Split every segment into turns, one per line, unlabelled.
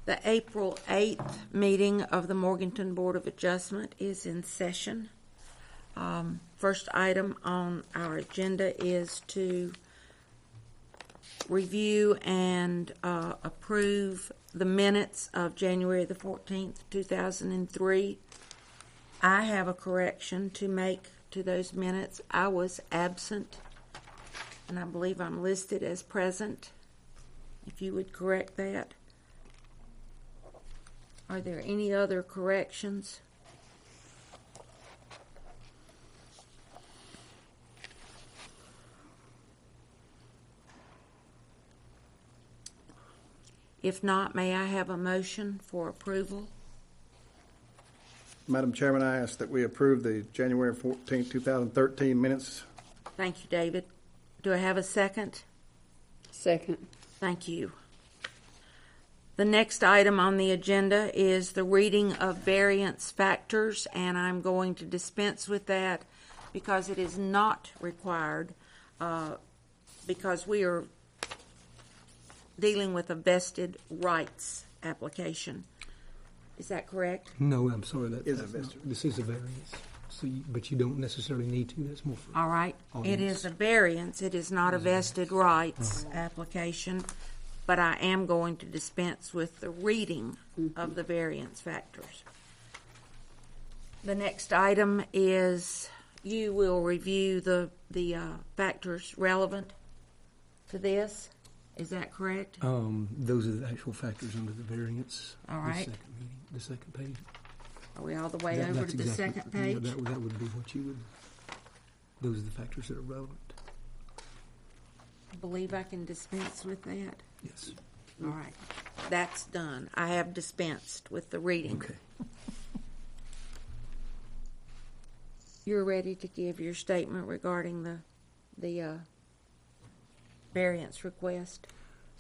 The April 8th meeting of the Morganton Board of Adjustment is in session. First item on our agenda is to review and approve the minutes of January the 14th, 2003. I have a correction to make to those minutes. I was absent, and I believe I'm listed as present. If you would correct that. Are there any other corrections? If not, may I have a motion for approval?
Madam Chairman, I ask that we approve the January 14, 2013 minutes.
Thank you, David. Do I have a second?
Second.
Thank you. The next item on the agenda is the reading of variance factors, and I'm going to dispense with that because it is not required because we are dealing with a vested rights application. Is that correct?
No, I'm sorry.
Is a vested.
This is a variance, but you don't necessarily need to. That's more for
all right. It is a variance. It is not a vested rights application, but I am going to dispense with the reading of the variance factors. The next item is you will review the factors relevant to this. Is that correct?
Those are the actual factors under the variance.
All right.
The second page.
Are we all the way over to the second page?
Yeah, that would be what you would. Those are the factors that are relevant.
I believe I can dispense with that.
Yes.
All right. That's done. I have dispensed with the reading.
Okay.
You're ready to give your statement regarding the variance request?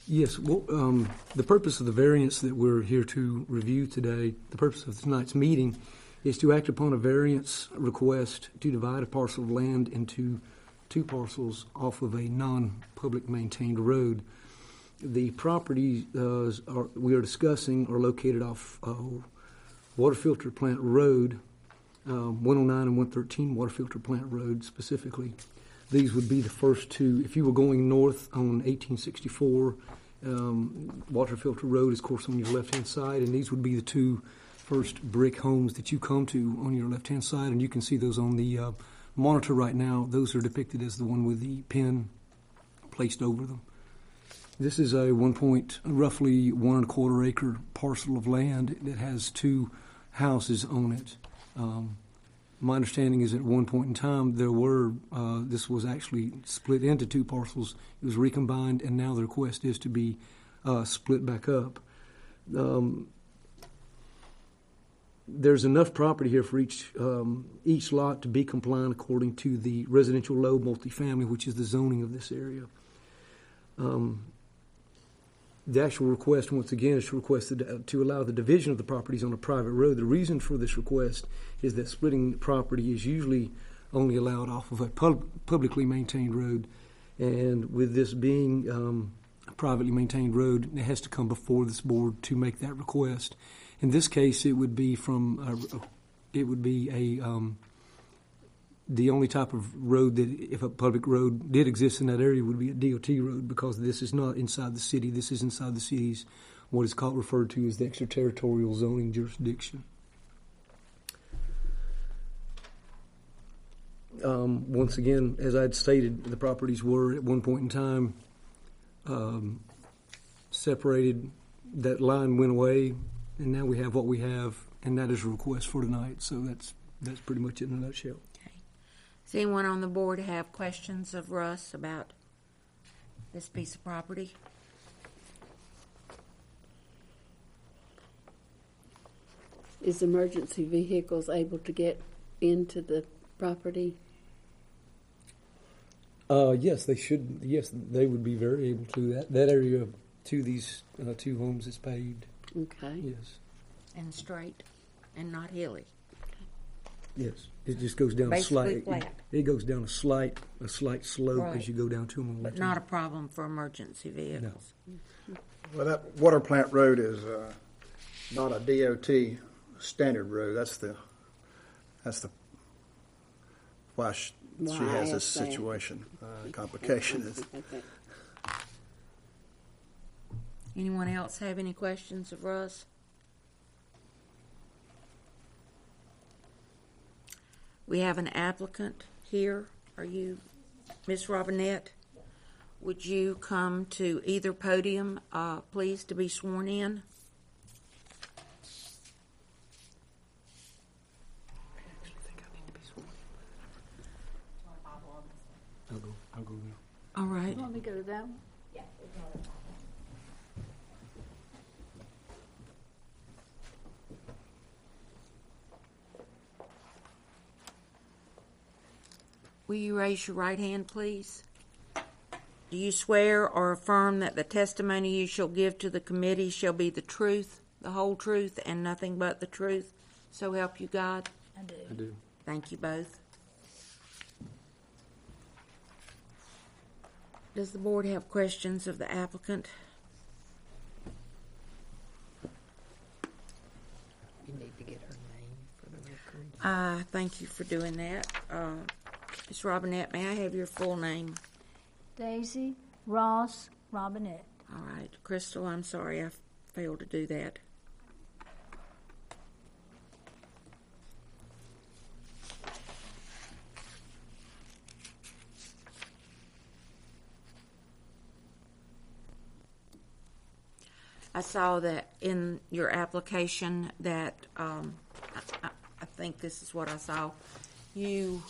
Yes. Well, the purpose of the variance that we're here to review today, the purpose of tonight's meeting, is to act upon a variance request to divide a parcel of land into two parcels off of a non-public maintained road. The properties we are discussing are located off Water Filter Plant Road, 109 and 113 Water Filter Plant Road specifically. These would be the first two. If you were going north on 1864, Water Filter Road is, of course, on your left-hand side, and these would be the two first brick homes that you come to on your left-hand side, and you can see those on the monitor right now. Those are depicted as the one with the pin placed over them. This is a roughly 1 1/4 acre parcel of land that has two houses on it. My understanding is at one point in time this was actually split into two parcels. It was recombined, and now the request is to be split back up. There's enough property here for each lot to be compliant according to the residential low multifamily, which is the zoning of this area. The actual request, once again, is to allow the division of the properties on a private road. The reason for this request is that splitting property is usually only allowed off of a publicly maintained road. And with this being a privately maintained road, it has to come before this board to make that request. In this case, it would be the only type of road that, if a public road did exist in that area, would be a DOT road, because this is not inside the city. This is inside the city's, what is referred to as the extraterritorial zoning jurisdiction. Once again, as I had stated, the properties were at one point in time separated. That line went away, and now we have what we have, and that is a request for tonight. So that's pretty much it in a nutshell.
Does anyone on the board have questions of Russ about this piece of property?
Is emergency vehicles able to get into the property?
Yes, they should. Yes, they would be very able to. That area to these two homes is paved.
Okay.
Yes.
And straight and not hilly.
Yes, it just goes down
basically flat.
It goes down a slight slope
right.
as you go down to them.
But not a problem for emergency vehicles.
No.
Well, that Water Plant Road is not a DOT standard road. That's the why she
Why I
has this
asked that.
situation, complication is.
Okay.
Anyone else have any questions of Russ? We have an applicant here. Are you Miss Robinette? Would you come to either podium, please, to be sworn in?
I'll go now.
All right.
You want me to go to that one?
Will you raise your right hand, please? Do you swear or affirm that the testimony you shall give to the committee shall be the truth, the whole truth, and nothing but the truth? So help you God.
I do.
I do.
Thank you both. Does the board have questions of the applicant?
You need to get her name for the record.
Thank you for doing that. Ms. Robinette, may I have your full name?
Daisy Ross Robinette.
All right. Crystal, I'm sorry I failed to do that. I saw that in your application that, I think this is what I saw, you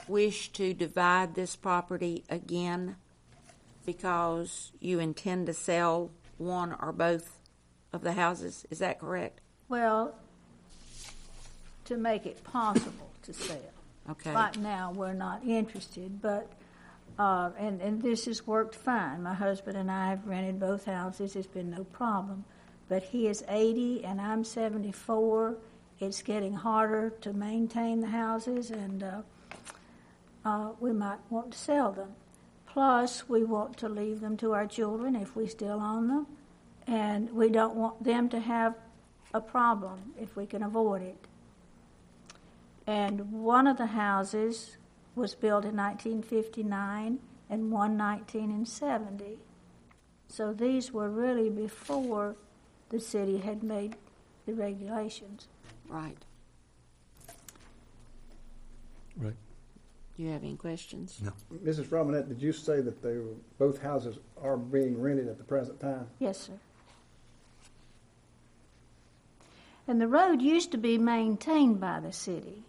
wish to divide this property again because you intend to sell one or both of the houses. Is that correct?
Well, to make it possible to sell.
Okay.
Right now, we're not interested, but, and this has worked fine. My husband and I have rented both houses. It's been no problem. But he is 80 and I'm 74. It's getting harder to maintain the houses, and we might want to sell them. Plus, we want to leave them to our children if we still own them, and we don't want them to have a problem if we can avoid it. And one of the houses was built in 1959 and one 1970. So these were really before the city had made the regulations.
Right.
Right.
Do you have any questions?
No.
Mrs. Robinette, did you say that both houses are being rented at the present time?
Yes, sir. And the road used to be maintained by the city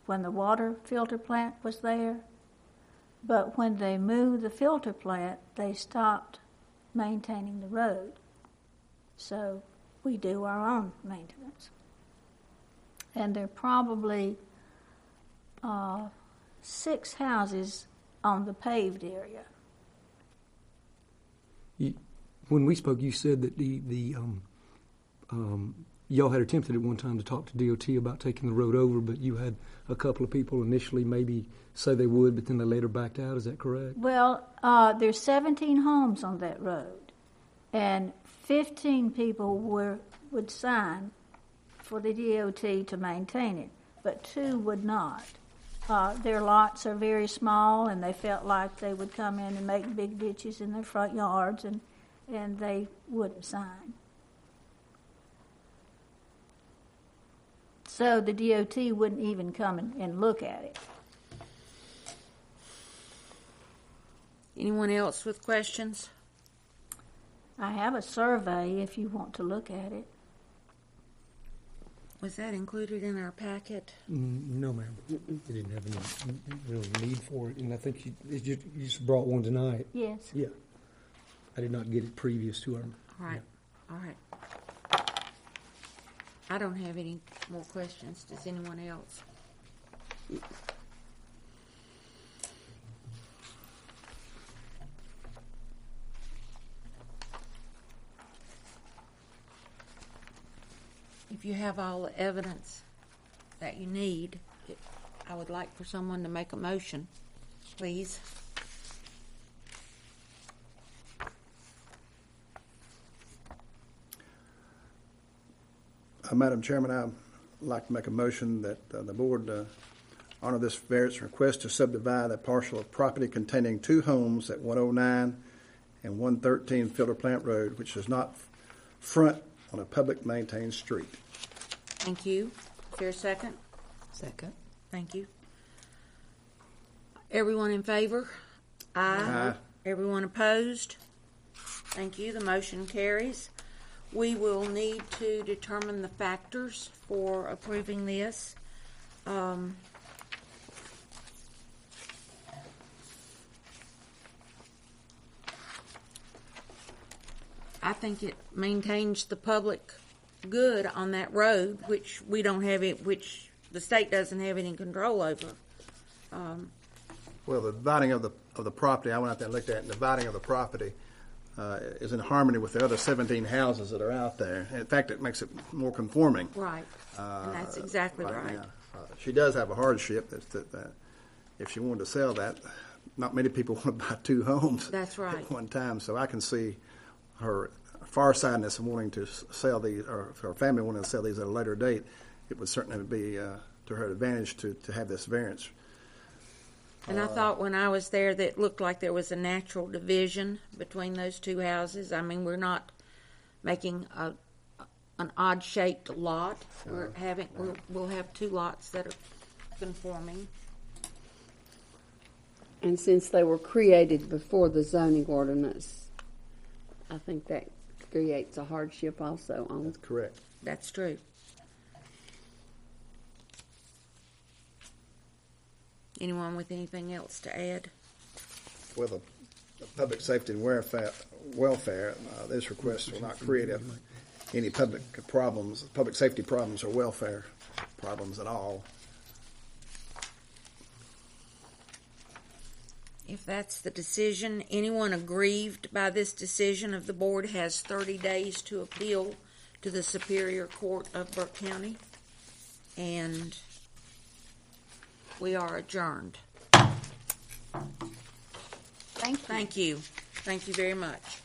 when the water filter plant was there. But when they moved the filter plant, they stopped maintaining the road. So we do our own maintenance. And there are probably 6 houses on the paved area.
When we spoke, you said that y'all had attempted at one time to talk to DOT about taking the road over, but you had a couple of people initially maybe say they would, but then they later backed out. Is that correct?
Well, there's 17 homes on that road, and 15 people would sign for the DOT to maintain it, but 2 would not. Their lots are very small, and they felt like they would come in and make big ditches in their front yards, and they wouldn't sign. So the DOT wouldn't even come and look at it.
Anyone else with questions?
I have a survey if you want to look at it.
Was that included in our packet?
No, ma'am. You didn't have any real need for it, and I think you just brought one tonight.
Yes.
Yeah. I did not get it previous to our.
All right. All right. I don't have any more questions. Does anyone else? If you have all the evidence that you need, I would like for someone to make a motion, please.
Madam Chairman, I'd like to make a motion that the board honor this variance request to subdivide a parcel of property containing 2 homes at 109 and 113 Filter Plant Road, which does not front on a public maintained street.
Thank you. Is there a second?
Second.
Thank you. Everyone in favor? Aye. Everyone opposed? Thank you. The motion carries. We will need to determine the factors for approving this. I think it maintains the public good on that road, which we don't have it, which the state doesn't have any control over.
Well, the dividing of the property, I went out there and looked at it, and the dividing of the property is in harmony with the other 17 houses that are out there. In fact, it makes it more conforming.
Right. And that's exactly right.
now. She does have a hardship that if she wanted to sell that, not many people want to buy 2 homes
That's right.
at one time. So I can see her farsightedness of wanting to sell these, or if her family wanted to sell these at a later date. It would certainly be to her advantage to have this variance.
And I thought when I was there that it looked like there was a natural division between those 2 houses. I mean, we're not making an odd-shaped lot. We'll have 2 lots that are conforming.
And since they were created before the zoning ordinance, I think that creates a hardship also on.
That's correct.
That's true. Anyone with anything else to add?
Well, the public safety and welfare, this request will not create any public safety problems or welfare problems at all.
If that's the decision, anyone aggrieved by this decision of the board has 30 days to appeal to the Superior Court of Burke County. And we are adjourned.
Thank you.
Thank you. Thank you very much.